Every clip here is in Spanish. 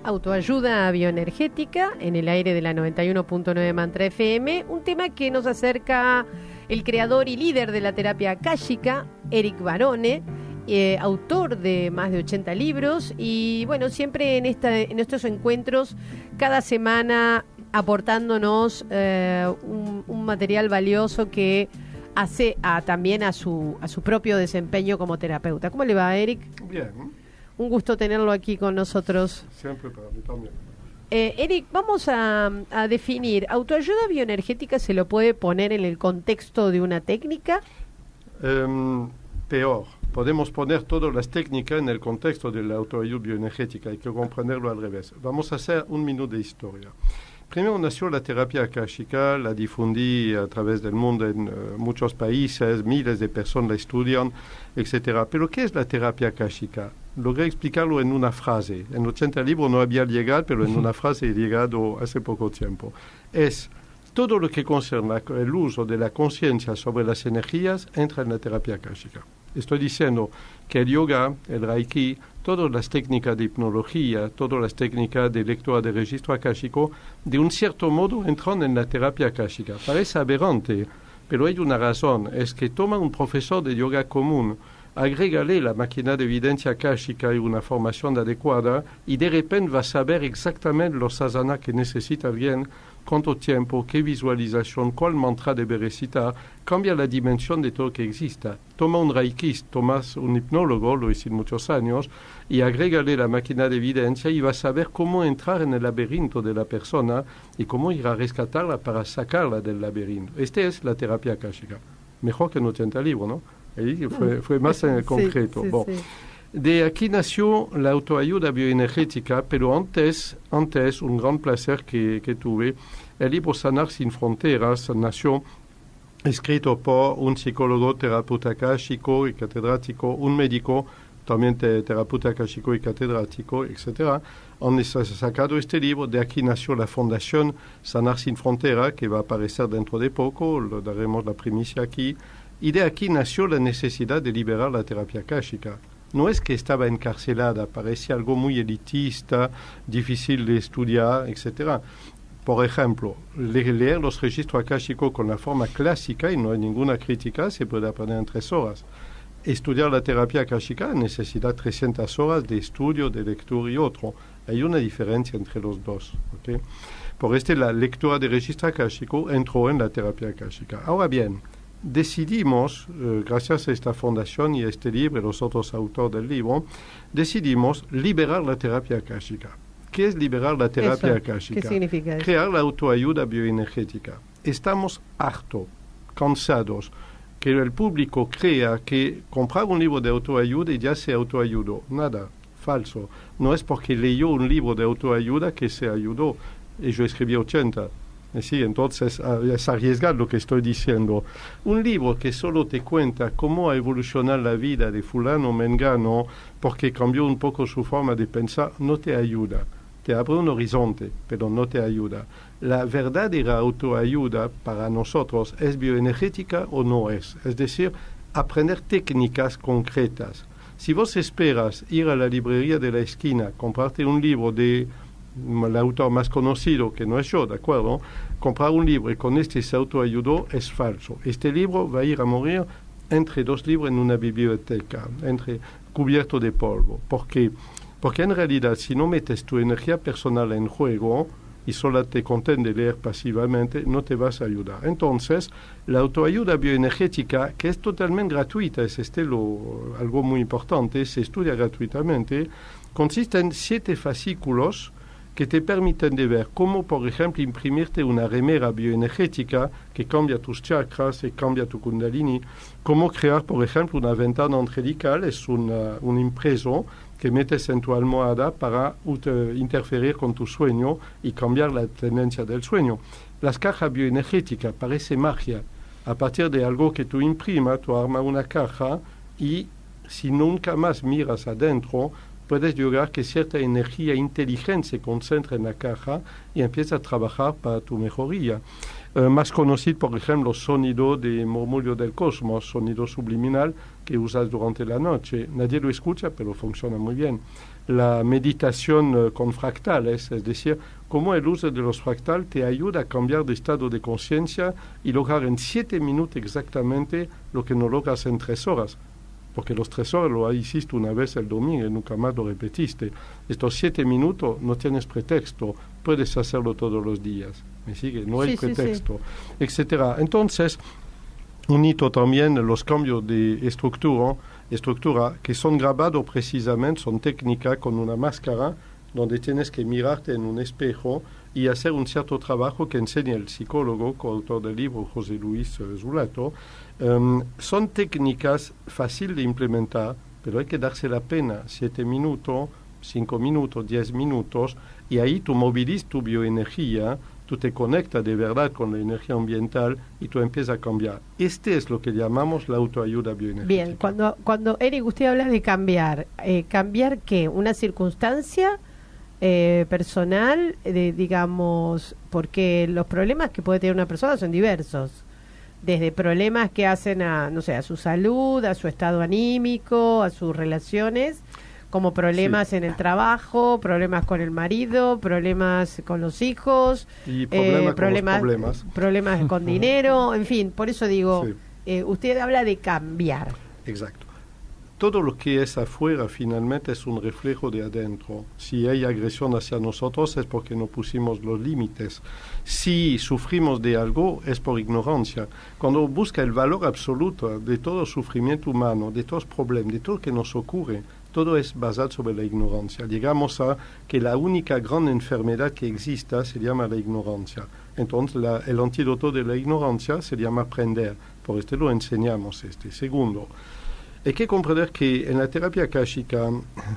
Autoayuda bioenergética en el aire de la 91.9 Mantra FM, un tema que nos acerca el creador y líder de la terapia akáshica, Eric Barone, autor de más de 80 libros y bueno, siempre en estos encuentros, cada semana aportándonos un material valioso que hace también a su propio desempeño como terapeuta. ¿Cómo le va, Eric? Bien. Un gusto tenerlo aquí con nosotros. Siempre para mí también. Eric, vamos a definir, ¿autoayuda bioenergética se lo puede poner en el contexto de una técnica? Peor, podemos poner todas las técnicas en el contexto de la autoayuda bioenergética, hay que comprenderlo al revés. Vamos a hacer un minuto de historia. Primero nació la terapia akáshica, la difundí a través del mundo en muchos países, miles de personas la estudian, etc. Pero ¿qué es la terapia akáshica? Logré explicarlo en una frase. En 80 libros no había llegado, pero en una frase he llegado hace poco tiempo. Es todo lo que concerne el uso de la conciencia sobre las energías entra en la terapia akáshica. Estoy diciendo que el yoga, el reiki, todas las técnicas de hipnología, todas las técnicas de lectura de registro akáshico, de un cierto modo entran en la terapia akáshica. Parece aberrante, pero hay una razón, es que toma un profesor de yoga común, agrégale la máquina de evidencia akáshica y una formación adecuada y de repente va a saber exactamente los asanas que necesita alguien, cuánto tiempo, qué visualización, cuál mantra debe recitar, cambia la dimensión de todo lo que exista. Toma un reikista, tomas un hipnólogo, lo hice muchos años, y agrégale la máquina de evidencia y va a saber cómo entrar en el laberinto de la persona y cómo ir a rescatarla para sacarla del laberinto. Esta es la terapia akáshica. Mejor que en 80 libros, ¿no? Ahí fue más en el concreto. Sí. De aquí nació la autoayuda bioenergética, pero antes un gran placer que tuve, el libro Sanar sin Fronteras nació escrito por un psicólogo, terapeuta akáshico y catedrático, un médico, también terapeuta akáshico y catedrático, etc. Han sacado este libro, de aquí nació la fundación Sanar sin Fronteras, que va a aparecer dentro de poco, lo daremos la primicia aquí, y de aquí nació la necesidad de liberar la terapia akáshica. No es que estaba encarcelada, parecía algo muy elitista, difícil de estudiar, etc. Por ejemplo, leer los registros akáshicos con la forma clásica, y no hay ninguna crítica, se puede aprender en 3 horas. Estudiar la terapia akáshica necesita 300 horas de estudio, de lectura y otro. Hay una diferencia entre los dos. ¿Okay? Por la lectura de registro akáshico entró en la terapia akáshica. Ahora bien, decidimos, gracias a esta fundación y a este libro y los otros autores del libro, decidimos liberar la terapia akáshica. ¿Qué es liberar la terapia akáshica? ¿Qué significa eso? Crear la autoayuda bioenergética. Estamos hartos, cansados, que el público crea que comprar un libro de autoayuda y ya se autoayudó. Nada, falso. No es porque leyó un libro de autoayuda que se ayudó. Y yo escribí 80. Sí, entonces es arriesgar lo que estoy diciendo. Un libro que solo te cuenta cómo ha evolucionado la vida de fulano mengano porque cambió un poco su forma de pensar, no te ayuda. Te abre un horizonte, pero no te ayuda. La verdadera autoayuda para nosotros es bioenergética o no es. Es decir, aprender técnicas concretas. Si vos esperas ir a la librería de la esquina, comprarte un libro de el autor más conocido, que no es yo, ¿de acuerdo? Comprar un libro y con este se autoayudó es falso. Este libro va a ir a morir entre 2 libros en una biblioteca, cubierto de polvo. ¿Por qué? Porque en realidad, si no metes tu energía personal en juego y solo te contentas de leer pasivamente, no te vas a ayudar. Entonces, la autoayuda bioenergética, que es totalmente gratuita, es algo muy importante, se estudia gratuitamente, consiste en 7 fascículos que te permiten de ver cómo, por ejemplo, imprimirte una remera bioenergética que cambia tus chakras y cambia tu kundalini, cómo crear, por ejemplo, una ventana angelical, es un impreso que metes en tu almohada para interferir con tu sueño y cambiar la tendencia del sueño. Las cajas bioenergéticas parece magia. A partir de algo que tú imprimas, tú armas una caja y si nunca más miras adentro, puedes lograr que cierta energía inteligente se concentre en la caja y empieza a trabajar para tu mejoría. Más conocido, por ejemplo, sonido de murmullo del cosmos, sonido subliminal que usas durante la noche. Nadie lo escucha, pero funciona muy bien. La meditación con fractales, es decir, cómo el uso de los fractales te ayuda a cambiar de estado de conciencia y lograr en 7 minutos exactamente lo que no logras en 3 horas. Porque los 3 horas lo hiciste una vez el domingo y nunca más lo repetiste. Estos 7 minutos no tienes pretexto, puedes hacerlo todos los días. ¿Me sigue? No hay pretexto, etcétera. Entonces, unido también los cambios de estructura que son grabados precisamente, son técnicas con una máscara donde tienes que mirarte en un espejo y hacer un cierto trabajo que enseña el psicólogo, coautor del libro, José Luis Zulato. Son técnicas fáciles de implementar, pero hay que darse la pena, 7 minutos, 5 minutos, 10 minutos, y ahí tú movilizas tu bioenergía, tú te conectas de verdad con la energía ambiental y tú empiezas a cambiar. Este es lo que llamamos la autoayuda bioenergética. Bien, cuando Eric, usted habla de cambiar, ¿cambiar qué? ¿Una circunstancia personal, digamos, porque los problemas que puede tener una persona son diversos? Desde problemas que hacen a su salud, a su estado anímico, a sus relaciones, como problemas en el trabajo, problemas con el marido, problemas con los hijos, y problemas con dinero, en fin, por eso digo, usted habla de cambiar. Exacto. Todo lo que es afuera finalmente es un reflejo de adentro. Si hay agresión hacia nosotros es porque no pusimos los límites. Si sufrimos de algo es por ignorancia. Cuando busca el valor absoluto de todo sufrimiento humano, de todos los problemas, de todo lo que nos ocurre, todo es basado sobre la ignorancia. Llegamos a que la única gran enfermedad que exista se llama la ignorancia. Entonces el antídoto de la ignorancia se llama aprender. Por esto lo enseñamos. Segundo, hay que comprender que en la terapia akáshica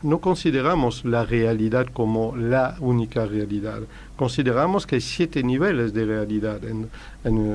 no consideramos la realidad como la única realidad. Consideramos que hay 7 niveles de realidad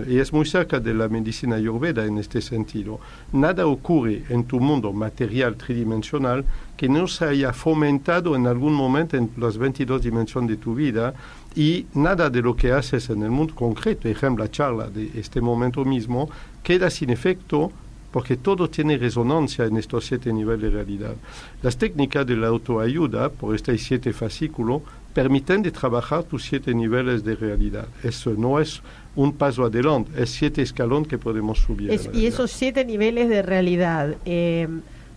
y es muy cerca de la medicina ayurveda en este sentido. Nada ocurre en tu mundo material tridimensional que no se haya fomentado en algún momento en las 22 dimensiones de tu vida, y nada de lo que haces en el mundo concreto, ejemplo, la charla de este momento mismo, queda sin efecto porque todo tiene resonancia en estos 7 niveles de realidad. Las técnicas de la autoayuda, por estos 7 fascículos, permiten de trabajar tus 7 niveles de realidad. Eso no es un paso adelante, es 7 escalones que podemos subir. Y esos 7 niveles de realidad,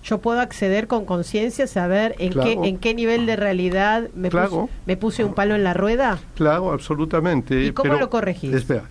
yo puedo acceder con conciencia, saber en qué nivel de realidad me puse un palo en la rueda. Claro, absolutamente. ¿Y cómo lo corregís? Espera.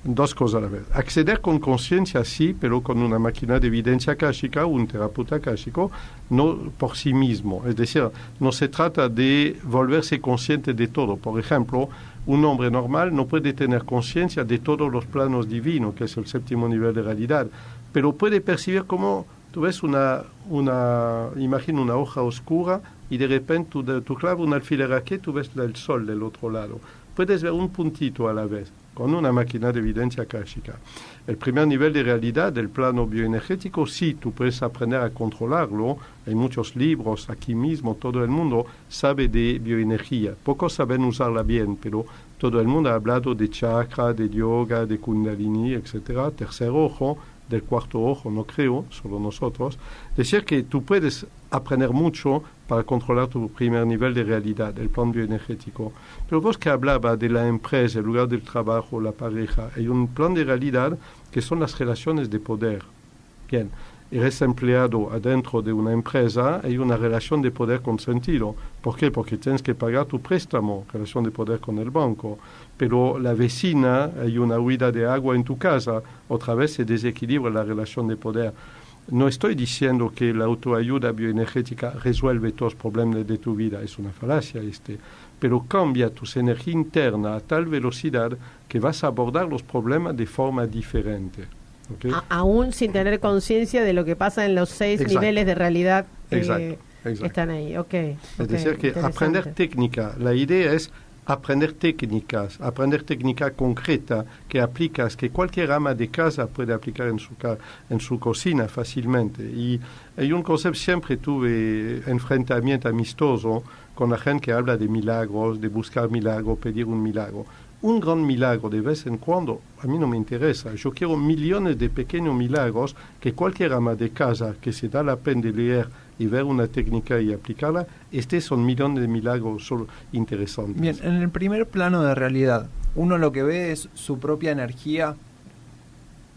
2 cosas a la vez. Acceder con conciencia sí, pero con una máquina de evidencia akáshica, un terapeuta akáshico, no por sí mismo. Es decir, no se trata de volverse consciente de todo. Por ejemplo, un hombre normal no puede tener conciencia de todos los planos divinos, que es el 7º nivel de realidad, pero puede percibir cómo tú ves imagina una hoja oscura y de repente tú clavas un alfiler aquí, tú ves el sol del otro lado. Puedes ver un puntito a la vez, con una máquina de evidencia akáshica. El primer nivel de realidad del plano bioenergético, sí, tú puedes aprender a controlarlo. Hay muchos libros, aquí mismo todo el mundo sabe de bioenergía. Pocos saben usarla bien, pero todo el mundo ha hablado de chakra, de yoga, de kundalini, etc. Tercer ojo, del cuarto ojo, no creo, solo nosotros. Decir que tú puedes aprender mucho para controlar tu primer nivel de realidad, el plan bioenergético. Pero vos que hablaba de la empresa, el lugar del trabajo, la pareja, hay un plan de realidad que son las relaciones de poder. Bien, eres empleado adentro de una empresa, hay una relación de poder consentido. ¿Por qué? Porque tienes que pagar tu préstamo, relación de poder con el banco. Pero la vecina, hay una huida de agua en tu casa, otra vez se desequilibra la relación de poder. No estoy diciendo que la autoayuda bioenergética resuelve todos los problemas de tu vida, es una falacia pero cambia tu energía interna a tal velocidad que vas a abordar los problemas de forma diferente. ¿Okay? Aún sin tener conciencia de lo que pasa en los 6 niveles de realidad que están ahí. Es decir, que aprender técnica, la idea es aprender técnica concreta que aplicas, que cualquier ama de casa puede aplicar en su cocina fácilmente. Y hay un concepto, siempre tuve enfrentamiento amistoso con la gente que habla de milagros, de buscar milagros, pedir un milagro. un gran milagro de vez en cuando, a mí no me interesa. Yo quiero millones de pequeños milagros que cualquier ama de casa que se da la pena de leer y ver una técnica y aplicarla, son millones de milagros solo interesantes. Bien, en el primer plano de realidad, uno lo que ve es su propia energía,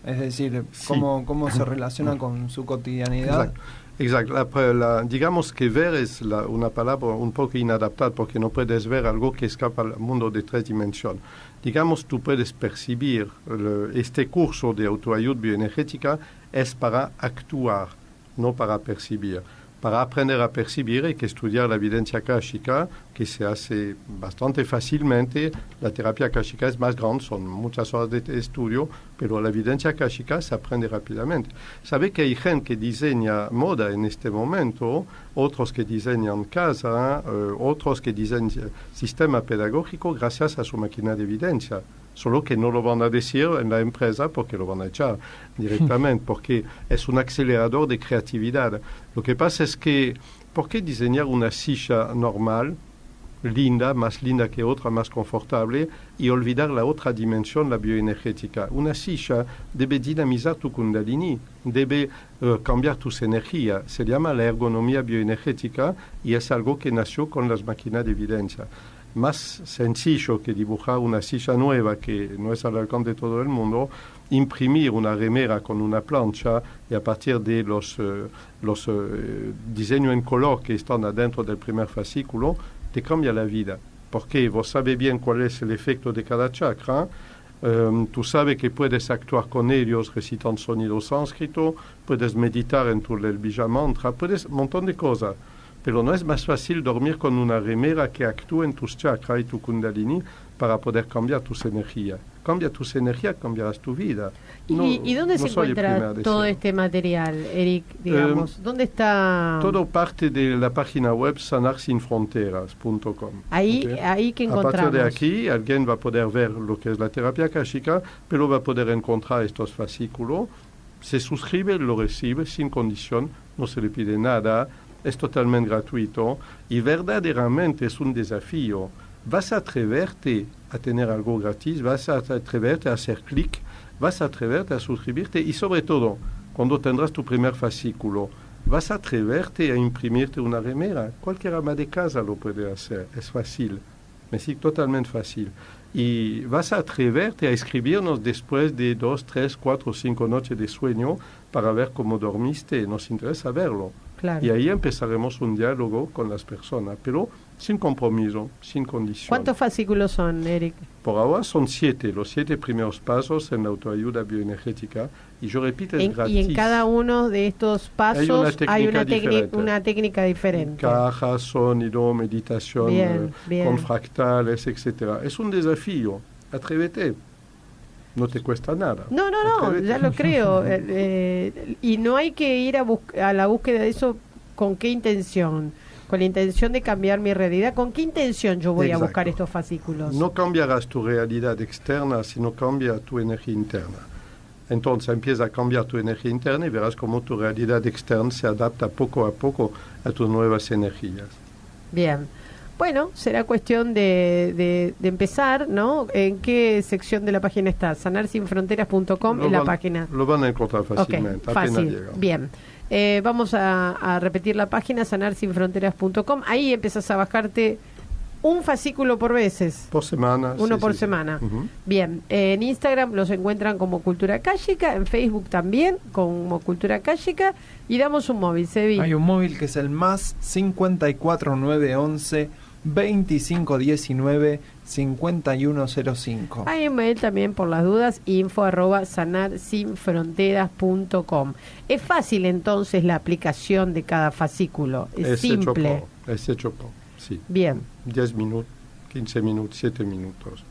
es decir, cómo se relaciona con su cotidianidad. Exacto. Digamos que ver es una palabra un poco inadaptada porque no puedes ver algo que escapa al mundo de 3 dimensiones. Digamos, tú puedes percibir este curso de autoayuda bioenergética es para actuar, no para percibir. Para aprender a percibir hay que estudiar la evidencia akáshica, que se hace bastante fácilmente. La terapia akáshica es más grande, son muchas horas de estudio, pero la evidencia akáshica se aprende rápidamente. Sabe que hay gente que diseña moda en este momento, otros que diseñan casa, otros que diseñan sistema pedagógico gracias a su máquina de evidencia. Solo que no lo van a decir en la empresa porque lo van a echar directamente, porque es un acelerador de creatividad. Lo que pasa es que, ¿por qué diseñar una silla normal, linda, más linda que otra, más confortable, y olvidar la otra dimensión, la bioenergética? Una silla debe dinamizar tu kundalini, debe cambiar tus energías. Se llama la ergonomía bioenergética y es algo que nació con las máquinas de evidencia. Más sencillo que dibujar una silla nueva que no es al alcance de todo el mundo, imprimir una remera con una plancha y a partir de los diseños en color que están adentro del primer fascículo, te cambia la vida. Porque vos sabes bien cuál es el efecto de cada chakra, tú sabes que puedes actuar con ellos recitando sonidos sánscritos, puedes meditar en tu el bija mantra, puedes un montón de cosas. Pero no es más fácil dormir con una remera que actúe en tus chakras y tu kundalini para poder cambiar tus energías. Cambia tus energías, cambiarás tu vida. ¿Y dónde se encuentra todo este material, Eric? Digamos, ¿dónde está? Todo parte de la página web sanarsinfronteras.com. Ahí que encontramos. A partir de aquí, alguien va a poder ver lo que es la terapia akáshica, pero va a poder encontrar estos fascículos. Se suscribe, lo recibe sin condición, no se le pide nada. Es totalmente gratuito y verdaderamente es un desafío. Vas a atreverte a tener algo gratis, vas a atreverte a hacer clic, vas a atreverte a suscribirte y sobre todo, cuando tendrás tu primer fascículo, vas a atreverte a imprimirte una remera. Cualquier ama de casa lo puede hacer, es fácil, es totalmente fácil. Y vas a atreverte a escribirnos después de 2, 3, 4, 5 noches de sueño para ver cómo dormiste. Nos interesa verlo. Claro. Y ahí empezaremos un diálogo con las personas, pero sin compromiso, sin condición. ¿Cuántos fascículos son, Eric? Por ahora son 7, los 7 primeros pasos en la autoayuda bioenergética. Y yo repito, es gratis. Y en cada uno de estos pasos hay una técnica diferente. Caja, sonido, meditación, con fractales, etc. Es un desafío. Atrévete. No te cuesta nada. No, ya lo creo. Y no hay que ir a la búsqueda de eso. ¿Con qué intención? Con la intención de cambiar mi realidad. ¿Con qué intención yo voy a buscar estos fascículos? No cambiarás tu realidad externa, sino cambia tu energía interna. Entonces empieza a cambiar tu energía interna y verás cómo tu realidad externa se adapta poco a poco a tus nuevas energías. Bien. Bueno, será cuestión de empezar, ¿no? ¿En qué sección de la página está? Sanarsinfronteras.com es la página. Lo van a encontrar fácilmente. Okay, fácil. Bien. Vamos a repetir la página, sanarsinfronteras.com. Ahí empiezas a bajarte un fascículo por veces. Por semana. Uno por semana. Uh-huh. Bien. En Instagram los encuentran como Cultura Akáshica, en Facebook también como Cultura Akáshica. Y damos un móvil, Sebi. Hay un móvil que es el más 54911 2519 5105. Hay un mail también por las dudas, info@sanarsinfronteras.com. Es fácil entonces la aplicación de cada fascículo, es simple. Es hecho sí. Bien. 10 minutos, 15 minutos, 7 minutos.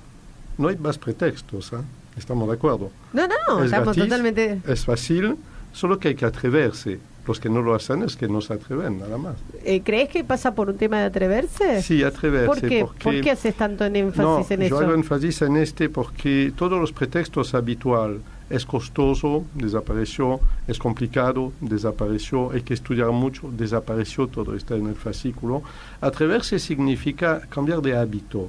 No hay más pretextos, ¿eh? ¿Estamos de acuerdo? No, estamos gratis, totalmente... Es fácil, solo que hay que atreverse. Los que no lo hacen es que no se atreven, nada más. ¿Crees que pasa por un tema de atreverse? Sí, atreverse. ¿Por qué? ¿Por qué haces tanto énfasis en eso? Yo hago énfasis en porque todos los pretextos habituales, es costoso, desapareció, es complicado, desapareció, hay que estudiar mucho, desapareció, todo está en el fascículo. Atreverse significa cambiar de hábito.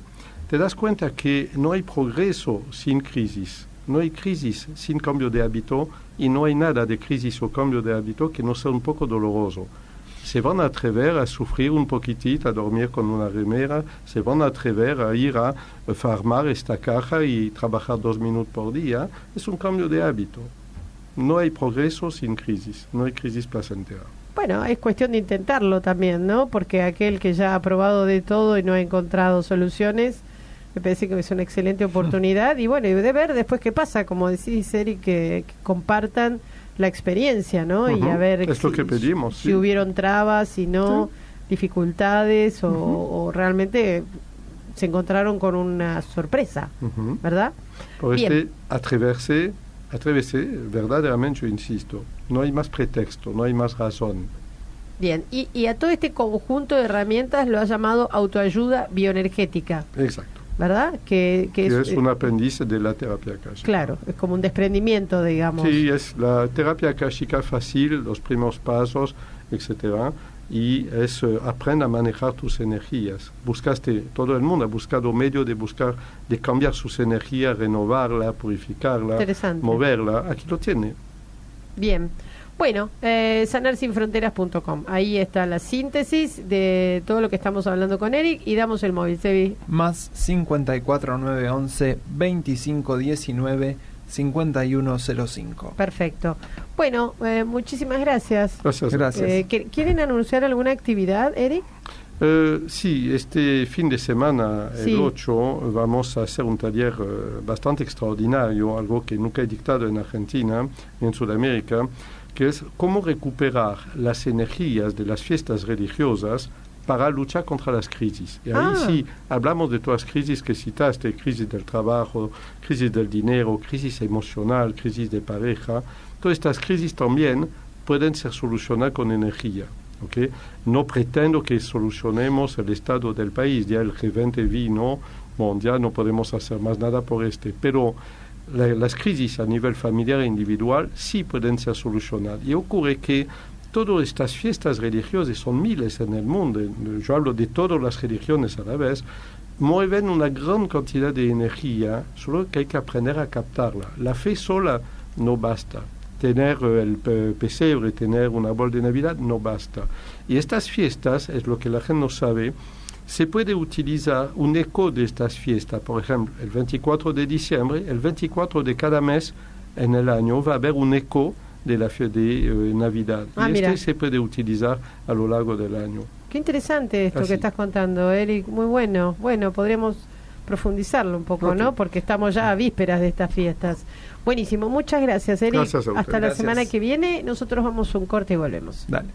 te das cuenta que no hay progreso sin crisis, no hay crisis sin cambio de hábito y no hay nada de crisis o cambio de hábito que no sea un poco doloroso. Se van a atrever a sufrir un poquitito, a dormir con una remera, se van a atrever a ir a farmar esta caja y trabajar 2 minutos por día. Es un cambio de hábito. No hay progreso sin crisis, no hay crisis placentera. Bueno, es cuestión de intentarlo también, ¿no? Porque aquel que ya ha probado de todo y no ha encontrado soluciones, me parece que es una excelente oportunidad. Y bueno, y de ver después qué pasa, como decís, Eric, que compartan la experiencia, ¿no? Y a ver es lo que pedimos, si hubieron trabas, si no, dificultades o realmente se encontraron con una sorpresa, ¿verdad? Por atreverse, verdaderamente yo insisto, no hay más pretexto, no hay más razón. Bien, y a todo este conjunto de herramientas lo ha llamado autoayuda bioenergética. Exacto. ¿Verdad? Que es un aprendiz de la terapia akáshica. Claro, es como un desprendimiento, digamos. Sí, es la terapia akáshica fácil, los primeros pasos, etcétera, y es aprende a manejar tus energías. Todo el mundo ha buscado medio de cambiar sus energías, renovarla, purificarla, moverla. Aquí lo tiene. Bien. Bueno, sanarsinfronteras.com. Ahí está la síntesis de todo lo que estamos hablando con Eric y damos el móvil, Sebi. Más 54 911 2519 5105. Perfecto. Bueno, muchísimas gracias. Gracias. ¿Quieren anunciar alguna actividad, Eric? Sí, este fin de semana, el 8, vamos a hacer un taller bastante extraordinario, algo que nunca he dictado en Argentina ni en Sudamérica, que es cómo recuperar las energías de las fiestas religiosas para luchar contra las crisis. Y ahí sí, hablamos de todas las crisis que citaste, crisis del trabajo, crisis del dinero, crisis emocional, crisis de pareja. Todas estas crisis también pueden ser solucionadas con energía. ¿Okay? No pretendo que solucionemos el estado del país, ya el G20 vino, ya no podemos hacer más nada por pero las crisis a nivel familiar e individual sí pueden ser solucionadas. Y ocurre que todas estas fiestas religiosas, son miles en el mundo, yo hablo de todas las religiones a la vez, mueven una gran cantidad de energía, solo que hay que aprender a captarla. La fe sola no basta. Tener el pesebre, tener un árbol de Navidad, no basta. Y estas fiestas, es lo que la gente no sabe, se puede utilizar un eco de estas fiestas. Por ejemplo, el 24 de diciembre, el 24 de cada mes en el año va a haber un eco de la fiesta de Navidad. Y se puede utilizar a lo largo del año. Qué interesante esto que estás contando, Eric. Muy bueno. Bueno, podríamos profundizarlo un poco, ¿no? Porque estamos ya a vísperas de estas fiestas. Buenísimo. Muchas gracias, Eric. Gracias a usted. Hasta la semana que viene. Nosotros vamos a un corte y volvemos. Dale.